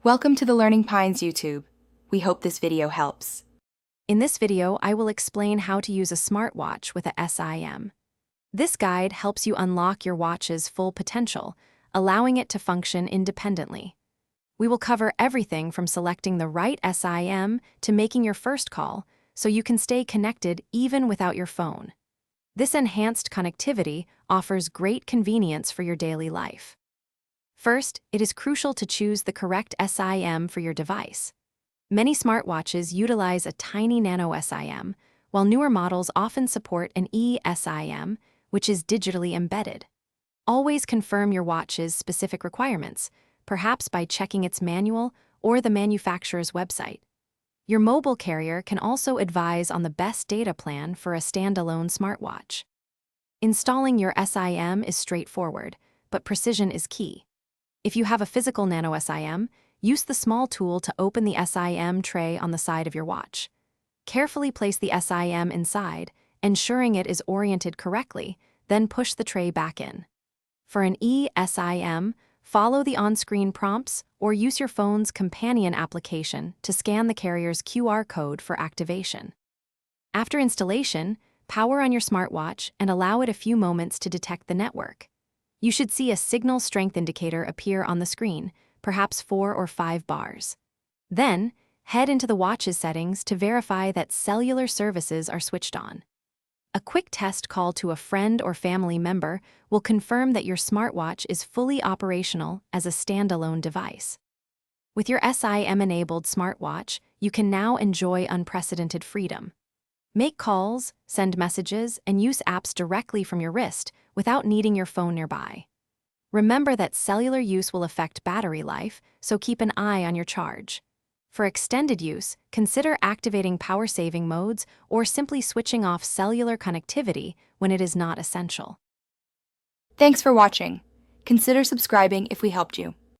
Welcome to the Learning Pines YouTube. We hope this video helps. In this video, I will explain how to use a smartwatch with a eSIM. This guide helps you unlock your watch's full potential, allowing it to function independently. We will cover everything from selecting the right eSIM to making your first call, so you can stay connected even without your phone. This enhanced connectivity offers great convenience for your daily life. First, it is crucial to choose the correct eSIM for your device. Many smartwatches utilize a tiny nano eSIM, while newer models often support an eSIM, which is digitally embedded. Always confirm your watch's specific requirements, perhaps by checking its manual or the manufacturer's website. Your mobile carrier can also advise on the best data plan for a standalone smartwatch. Installing your eSIM is straightforward, but precision is key. If you have a physical nano eSIM, use the small tool to open the eSIM tray on the side of your watch. Carefully place the eSIM inside, ensuring it is oriented correctly, then push the tray back in. For an eSIM, follow the on-screen prompts or use your phone's companion application to scan the carrier's QR code for activation. After installation, power on your smartwatch and allow it a few moments to detect the network. You should see a signal strength indicator appear on the screen, perhaps 4 or 5 bars. Then, head into the watch's settings to verify that cellular services are switched on. A quick test call to a friend or family member will confirm that your smartwatch is fully operational as a standalone device. With your eSIM-enabled smartwatch, you can now enjoy unprecedented freedom. Make calls, send messages, and use apps directly from your wrist without needing your phone nearby. Remember that cellular use will affect battery life, so keep an eye on your charge. For extended use, consider activating power-saving modes or simply switching off cellular connectivity when it is not essential. Thanks for watching. Consider subscribing if we helped you.